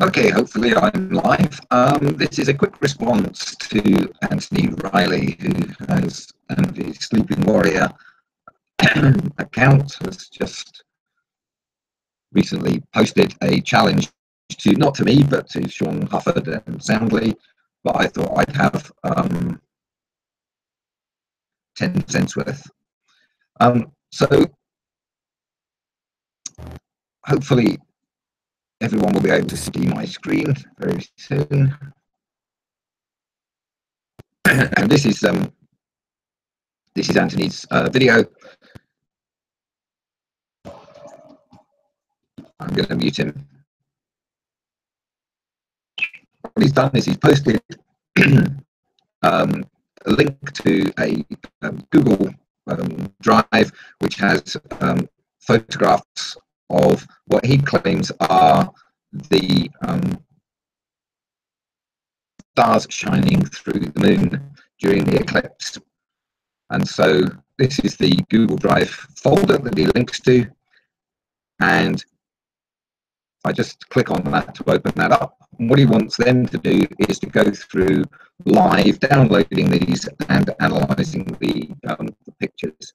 Okay, hopefully I'm live. This is a quick response to Anthony Riley, who has the Sleeping Warrior account, has just recently posted a challenge to, not to me, but to Shawn Soundly, but I thought I'd have 10 cents worth. So hopefully everyone will be able to see my screen very soon. And this is Anthony's video. I'm going to mute him. What he's done is he's posted a link to a Google Drive, which has photographs of what he claims are the stars shining through the moon during the eclipse. And so this is the Google Drive folder that he links to, and I just click on that to open that up. And what he wants them to do is to go through live, downloading these and analysing the pictures.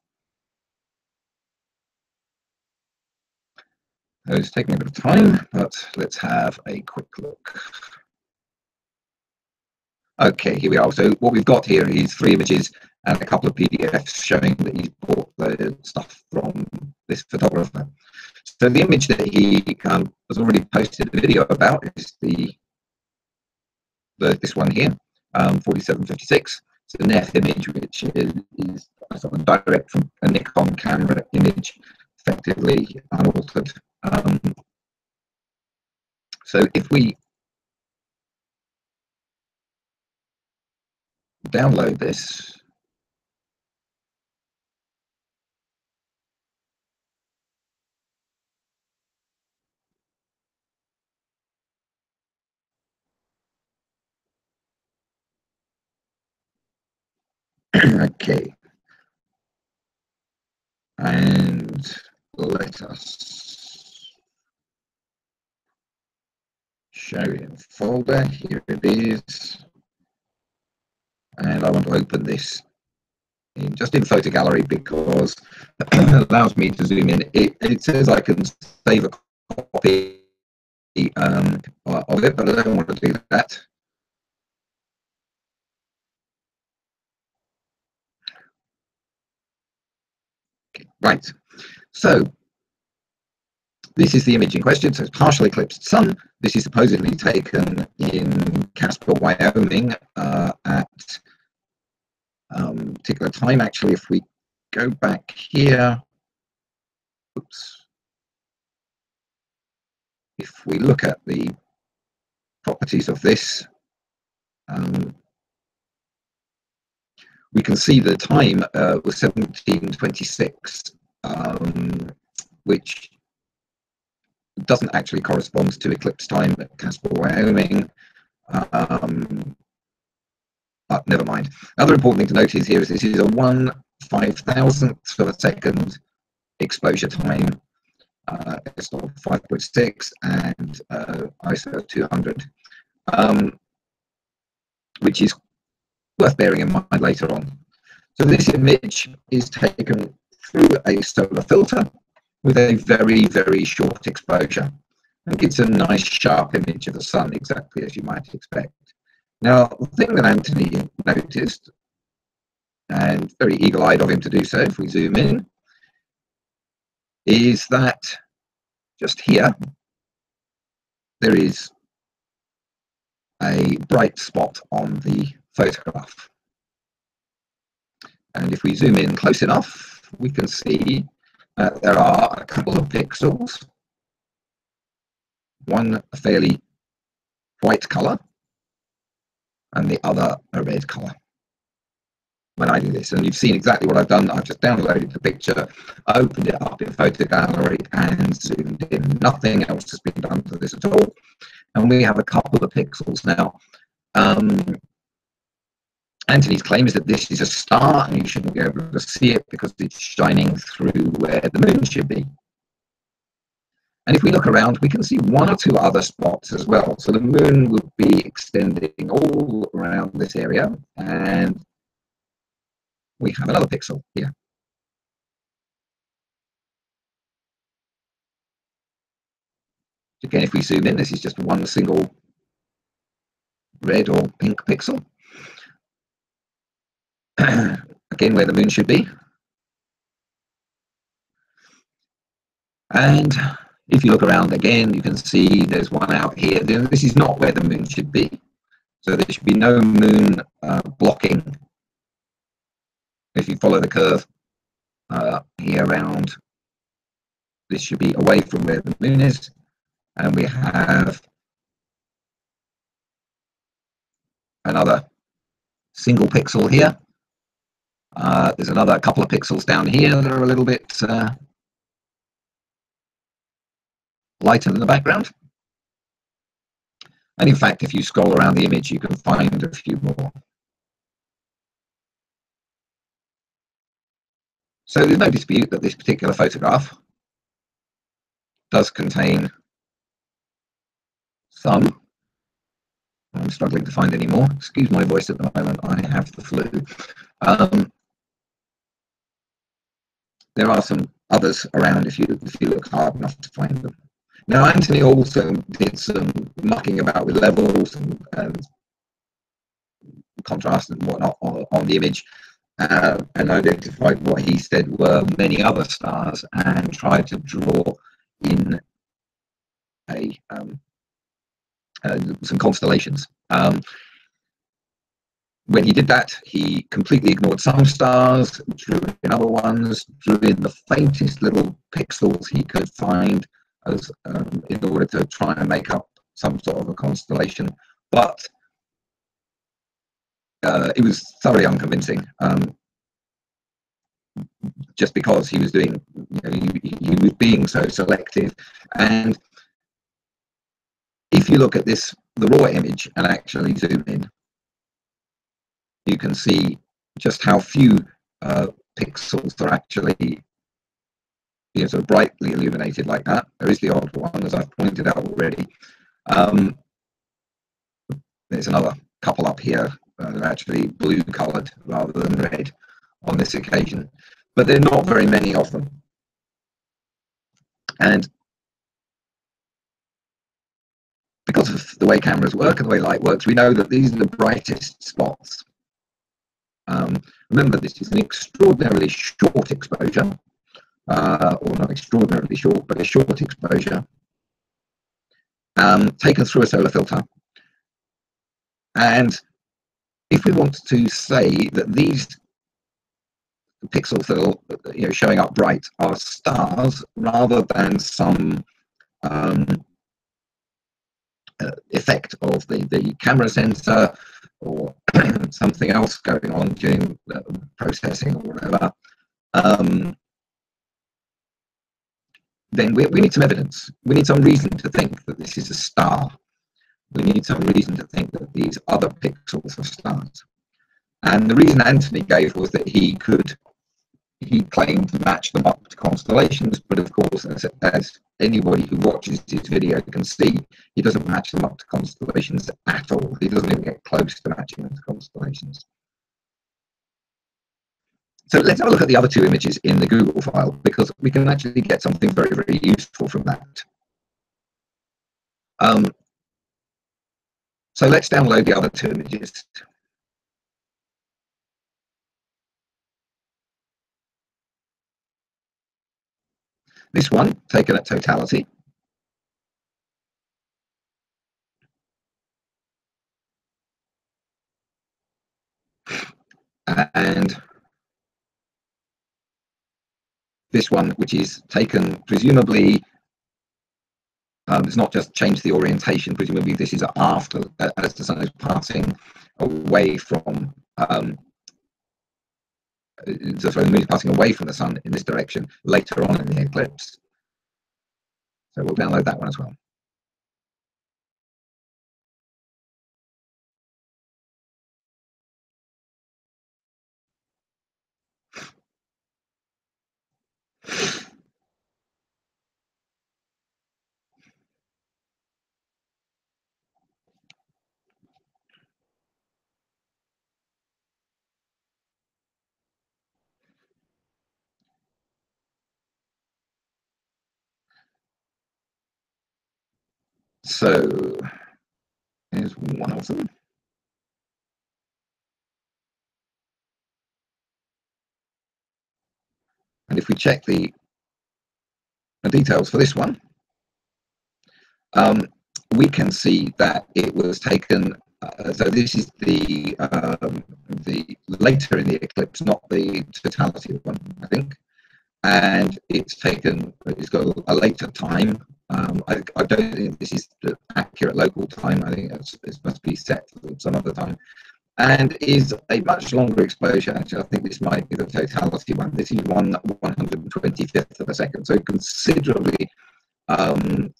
So it's taking a bit of time, but let's have a quick look. Okay, here we are. So what we've got here is 3 images and a couple of PDFs showing that he's bought the stuff from this photographer. So the image that he has already posted a video about is this one here, 4756. It's a NEF image, which is sort of direct from a Nikon camera image, effectively unaltered. So if we download this, okay, and let us show in folder. Here it is, and I want to open this just in Photo Gallery because it allows me to zoom in. It says I can save a copy of it, but I don't want to do that. Okay, right, so this is the image in question. So it's partially eclipsed sun. This is supposedly taken in Casper, Wyoming at particular time. Actually, if we go back here, oops, if we look at the properties of this, we can see the time was 1726, which doesn't actually correspond to eclipse time at Casper, Wyoming. Never mind. Another important thing to note is here is this is a 1/5000th of a second exposure time. It's not 5.6 and ISO 200, which is worth bearing in mind later on. So this image is taken through a solar filter with a very, very short exposure and gives a nice sharp image of the sun, exactly as you might expect. Now, the thing that Anthony noticed, and very eagle-eyed of him to do so if we zoom in, is that just here there is a bright spot on the photograph. And if we zoom in close enough, we can see there are a couple of pixels, one a fairly white color and the other a red color when I do this. And you've seen exactly what I've done. I've just downloaded the picture, opened it up in Photo Gallery and zoomed in. Nothing else has been done to this at all. And we have a couple of pixels now. Anthony's claim is that this is a star and you shouldn't be able to see it because it's shining through where the moon should be. And if we look around, we can see one or two other spots as well. So the moon would be extending all around this area, and we have another pixel here. Again, if we zoom in, this is just one single red or pink pixel. Again, where the moon should be. And if you look around again, you can see there's one out here. This is not where the moon should be. So there should be no moon blocking. If you follow the curve here around, this should be away from where the moon is. And we have another single pixel here. There's another couple of pixels down here that are a little bit lighter than the background. And in fact, if you scroll around the image, you can find a few more. So there's no dispute that this particular photograph does contain some. I'm struggling to find any more. Excuse my voice at the moment. I have the flu. There are some others around if you look hard enough to find them. Now, Anthony also did some mucking about with levels and contrast and whatnot on the image, and identified what he said were many other stars, and tried to draw in some constellations. When he did that, he completely ignored some stars, drew in other ones, drew in the faintest little pixels he could find as in order to try and make up some sort of a constellation. But it was thoroughly unconvincing, just because he was doing, he was being so selective. And if you look at this, the raw image, and actually zoom in, you can see just how few pixels are actually sort of brightly illuminated like that. There is the odd one, as I've pointed out already. There's another couple up here that are actually blue coloured rather than red on this occasion, but there are not very many of them. And because of the way cameras work and the way light works, we know that these are the brightest spots. Remember, this is an extraordinarily short exposure, or not extraordinarily short, but a short exposure, taken through a solar filter. And if we want to say that these pixels that are showing up bright are stars rather than some effect of the camera sensor or something else going on during processing or whatever, then we need some evidence. We need some reason to think that this is a star. We need some reason to think that these other pixels are stars. And the reason Anthony gave was that he claimed to match them up to constellations, but of course, as anybody who watches his video can see, he doesn't match them up to constellations at all. He doesn't even get close to matching them to constellations. So let's have a look at the other two images in the Google file, because we can actually get something very, very useful from that. So let's download the other two images. This one, taken at totality. And this one, which is taken presumably, it's not just changed the orientation, presumably this is after, as the sun is passing away from, so the moon is passing away from the sun in this direction later on in the eclipse. So we'll download that one as well. So here's one of them. And if we check the details for this one, we can see that it was taken. So this is the later in the eclipse, not the totality one, I think. And it's taken. It's got a later time. I don't think this is the accurate local time. I think it must be set for some other time, and is a much longer exposure. Actually, I think this might be the totality one. This is 1/125th of a second, so considerably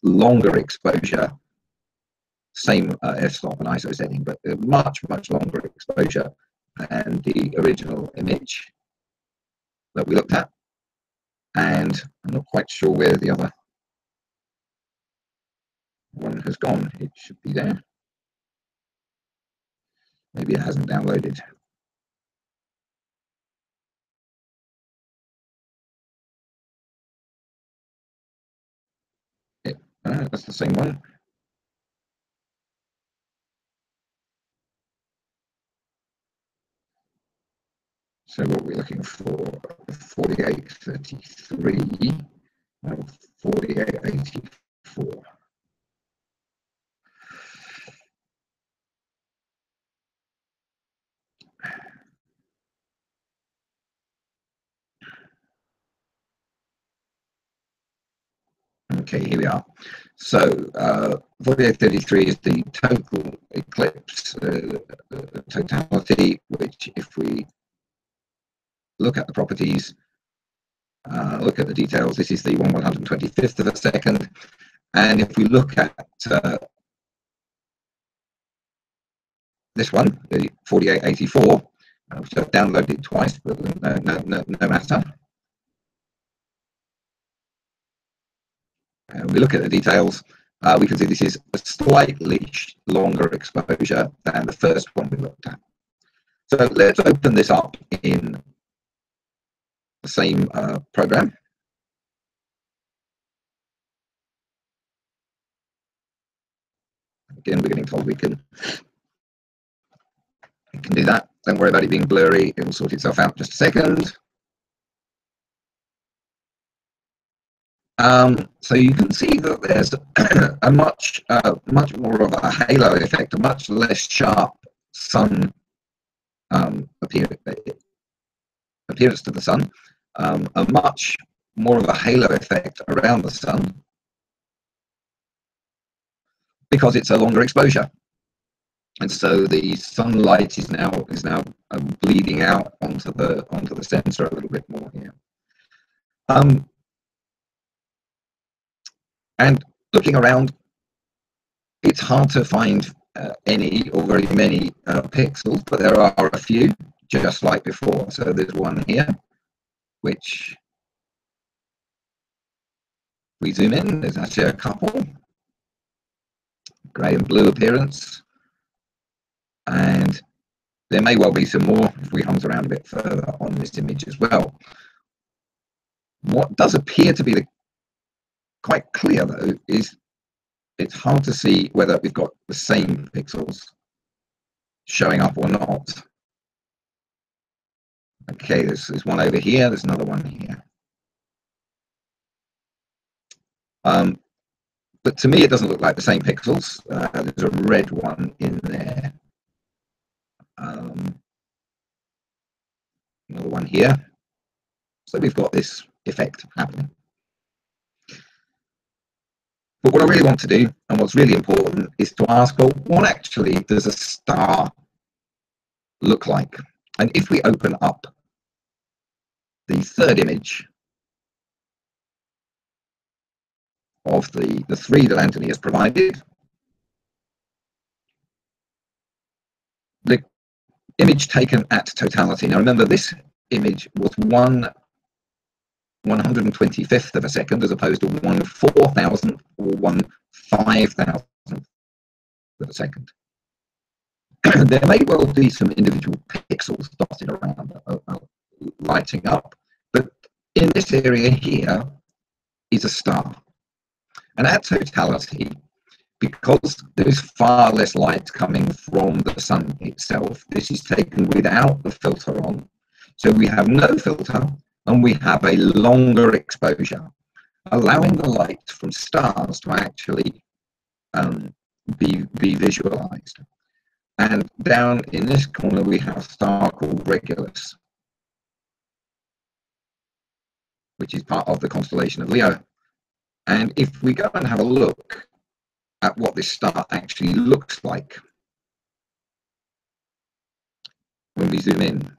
longer exposure. Same f-stop and ISO setting, but much longer exposure than the original image that we looked at. And I'm not quite sure where the other one has gone. It should be there. Maybe it hasn't downloaded. That's the same one. So what we're looking for, 4833 or 4884. Okay, here we are. So 4833 is the total eclipse totality, which if we look at the properties, look at the details, this is the 1/125th of a second. And if we look at this one, the 4884, which I've downloaded twice, but no matter. We look at the details, we can see this is a slightly longer exposure than the first one we looked at. So let's open this up in the same program. Again, we're getting told we can do that. Don't worry about it being blurry. It will sort itself out in just a second. So you can see that there's a much more of a halo effect, a much less sharp sun appearance to the sun, a much more of a halo effect around the sun because it's a longer exposure, and so the sunlight is now bleeding out onto the sensor a little bit more here. And looking around, it's hard to find any or very many pixels, but there are a few, just like before. So there's one here, which we zoom in, there's actually a couple, grey and blue appearance, and there may well be some more if we hunt around a bit further on this image as well. What does appear to be quite clear, though, is it's hard to see whether we've got the same pixels showing up or not. Okay, there's one over here, there's another one here. But to me, it doesn't look like the same pixels. There's a red one in there. Another one here. So we've got this effect happening. But what I really want to do, and what's really important, is to ask, well, what actually does a star look like? And if we open up the third image of the three that Anthony has provided, the image taken at totality. Now remember, this image was 1/125th of a second as opposed to 1/4000th or 1/5000th of a second. There may well be some individual pixels dotted around lighting up, but in this area here is a star. And at totality, because there is far less light coming from the sun itself, this is taken without the filter on. So we have no filter and we have a longer exposure, allowing the light from stars to actually be visualized. And down in this corner, we have a star called Regulus, which is part of the constellation of Leo. And if we go and have a look at what this star actually looks like, when we zoom in,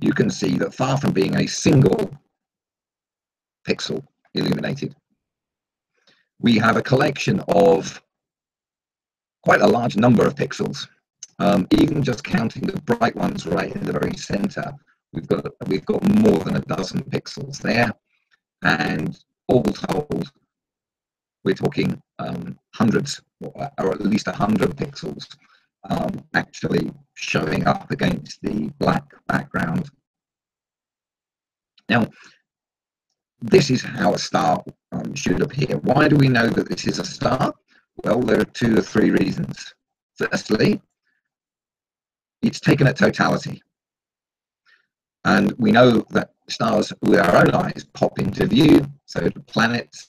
you can see that far from being a single pixel illuminated, we have a collection of quite a large number of pixels. Even just counting the bright ones right in the very center, we've got more than a dozen pixels there, and all told, we're talking hundreds, or at least 100 pixels actually showing up against the black background. Now, this is how a star should appear. Why do we know that this is a star? Well, there are 2 or 3 reasons. Firstly, it's taken at totality. And we know that stars with our own eyes pop into view, so the planets,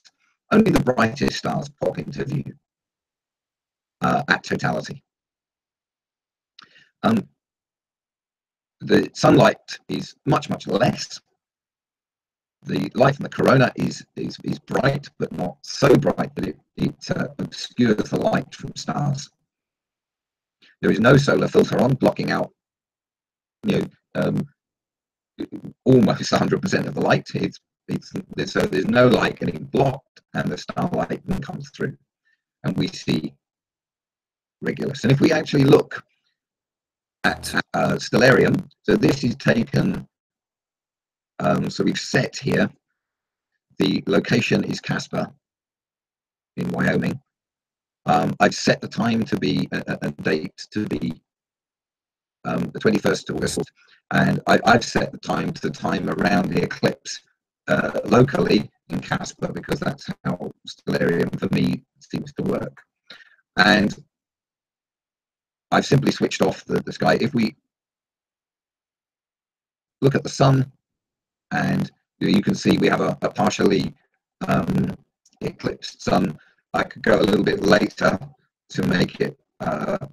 only the brightest stars pop into view at totality. The sunlight is much, much less. The light from the corona is bright, but not so bright that it obscures the light from stars. There is no solar filter on, blocking out, almost 100% of the light. So there's no light getting blocked, and the starlight then comes through, and we see Regulus. And if we actually look at Stellarium, so this is taken. So we've set here, the location is Casper in Wyoming. I've set the time to be a date to be the 21st of August, and I've set the time around the eclipse locally in Casper, because that's how Stellarium for me seems to work. And I've simply switched off the sky. If we look at the sun, and you can see we have a partially eclipsed sun. I could go a little bit later to make it a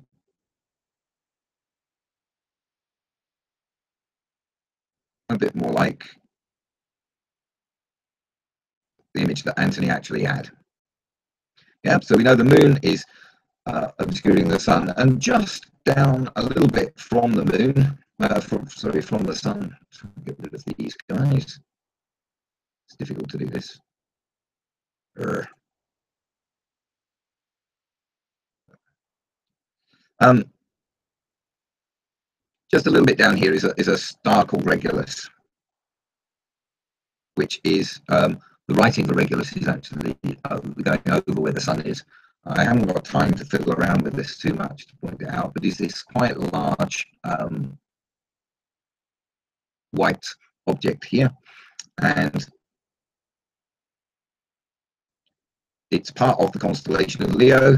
bit more like the image that Anthony actually had. Yeah, so we know the moon is obscuring the sun, and just down a little bit from the moon, from the sun. Get rid of these guys. It's difficult to do this. Just a little bit down here is a star called Regulus, which is the writing for Regulus is actually going over where the sun is. I haven't got time to fiddle around with this too much to point it out, but is this quite large white object here, and it's part of the constellation of Leo.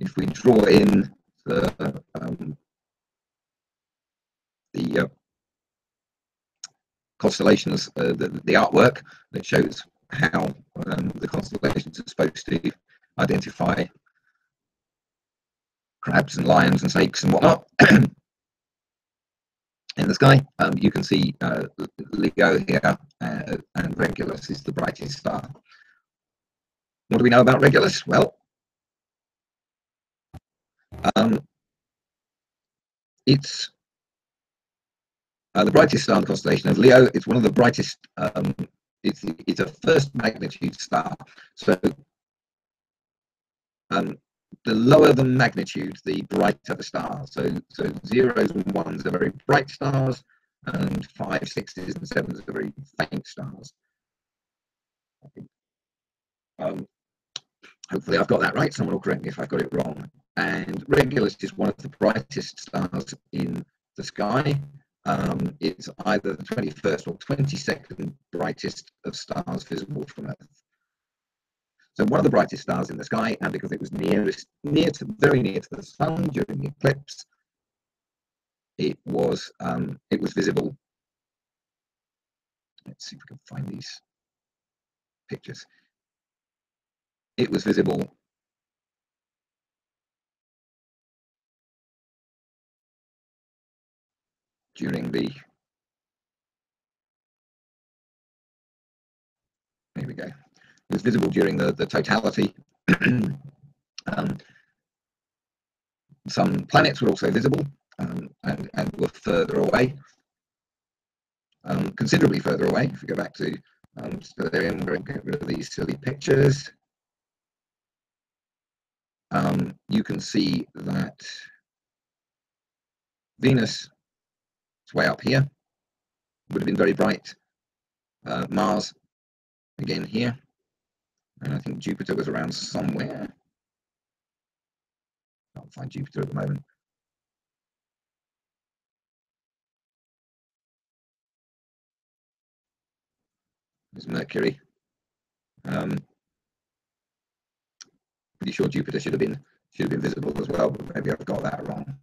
If we draw in the constellations, the artwork that shows how the constellations are supposed to identify crabs and lions and snakes and whatnot in the sky, you can see Leo here, and Regulus is the brightest star. What do we know about Regulus? Well, it's the brightest star in the constellation of Leo. It's one of the brightest. It's a first magnitude star. So the lower the magnitude, the brighter the star. So zeros and ones are very bright stars, and 5, 6s, and 7s are very faint stars. Hopefully I've got that right. Someone will correct me if I've got it wrong. And Regulus is one of the brightest stars in the sky. It's either the 21st or 22nd brightest of stars visible from Earth. So one of the brightest stars in the sky, and because it was very near to the sun during the eclipse, it was visible. Let's see if we can find these pictures. It was visible during the, there we go. It was visible during the totality. Some planets were also visible and were further away, considerably further away. If we go back to Stellarium, we're going to get rid of these silly pictures. You can see that Venus is way up here, would have been very bright. Mars, again here, and I think Jupiter was around somewhere. I can't find Jupiter at the moment. There's Mercury. Pretty sure Jupiter should have been visible as well, but maybe I've got that wrong.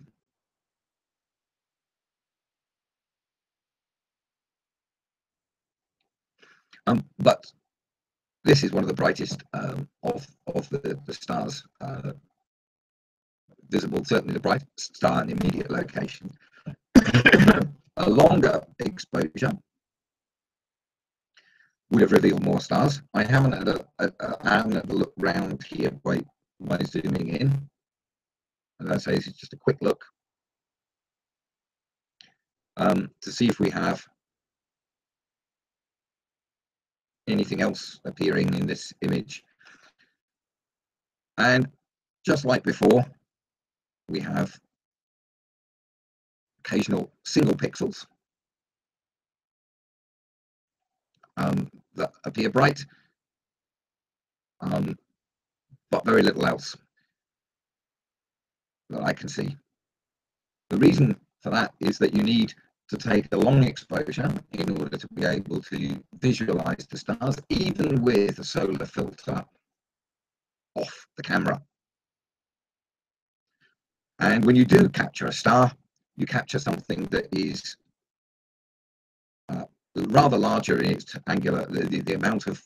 But this is one of the brightest of the stars visible, certainly the brightest star in the immediate location. A longer exposure would have revealed more stars. I haven't had a look round here by zooming in. As I say, this is just a quick look to see if we have anything else appearing in this image. And just like before, we have occasional single pixels that appear bright, but very little else that I can see. The reason for that is that you need to take a long exposure in order to be able to visualize the stars, even with a solar filter off the camera. And when you do capture a star, you capture something that is rather larger in its angular, the amount of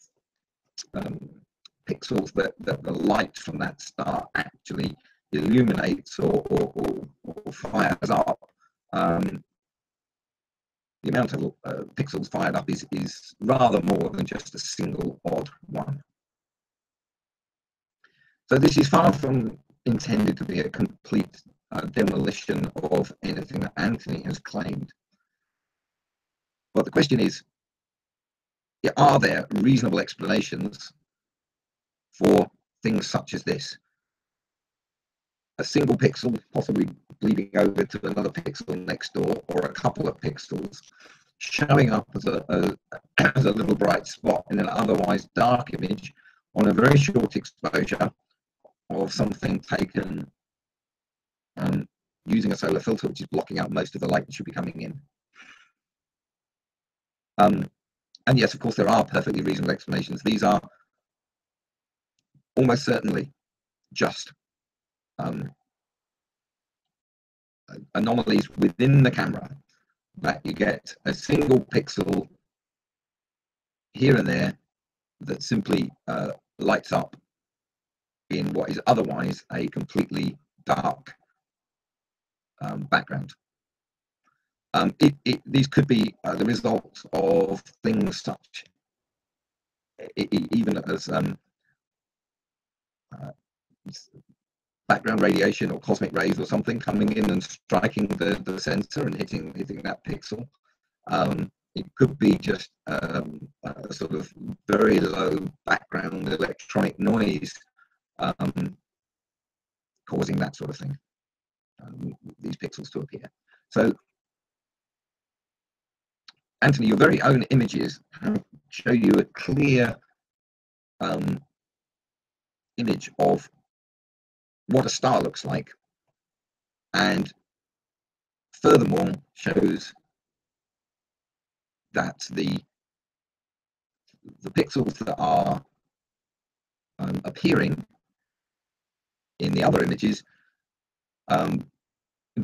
pixels that the light from that star actually illuminates or fires up. The amount of pixels fired up is rather more than just a single odd one. So this is far from intended to be a complete demolition of anything that Anthony has claimed. But the question is, are there reasonable explanations for things such as this? A single pixel possibly bleeding over to another pixel next door, or a couple of pixels showing up as a little bright spot in an otherwise dark image on a very short exposure of something taken using a solar filter, which is blocking out most of the light that should be coming in. And yes, of course, there are perfectly reasonable explanations. These are almost certainly just anomalies within the camera, that you get a single pixel here and there that simply lights up in what is otherwise a completely dark background. These could be the result of things such, even as background radiation or cosmic rays or something coming in and striking the sensor and hitting that pixel. It could be just a sort of very low background electronic noise causing that sort of thing, these pixels to appear. So, Anthony, your very own images show you a clear image of what a star looks like, and furthermore shows that the pixels that are appearing in the other images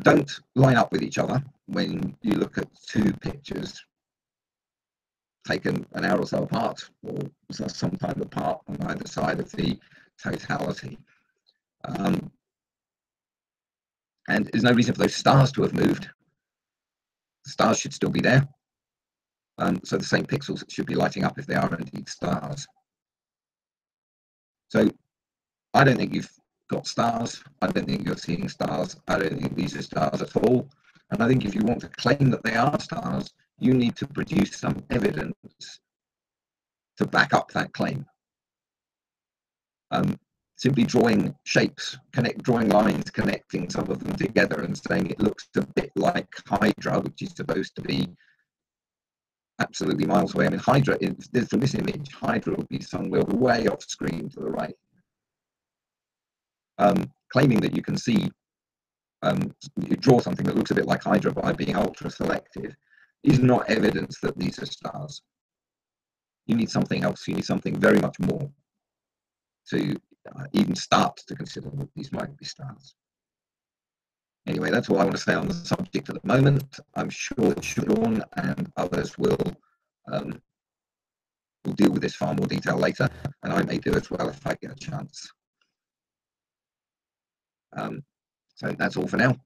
don't line up with each other when you look at two pictures taken an hour or so apart, or some time apart on either side of the totality. And there's no reason for those stars to have moved. The stars should still be there. So the same pixels should be lighting up if they are indeed stars. So I don't think you've got stars. I don't think you're seeing stars. I don't think these are stars at all. And I think if you want to claim that they are stars, you need to produce some evidence to back up that claim. Simply drawing shapes, drawing lines, connecting some of them together and saying it looks a bit like Hydra, which is supposed to be absolutely miles away. I mean, Hydra, from this image, Hydra would be somewhere way off screen to the right. Claiming that you can see, you draw something that looks a bit like Hydra by being ultra selective is not evidence that these are stars. You need something else. You need something very much more to even start to consider that these might be stars. Anyway, that's all I want to say on the subject at the moment. I'm sure that Shawn and others will deal with this far more detail later, and I may do as well if I get a chance. So that's all for now.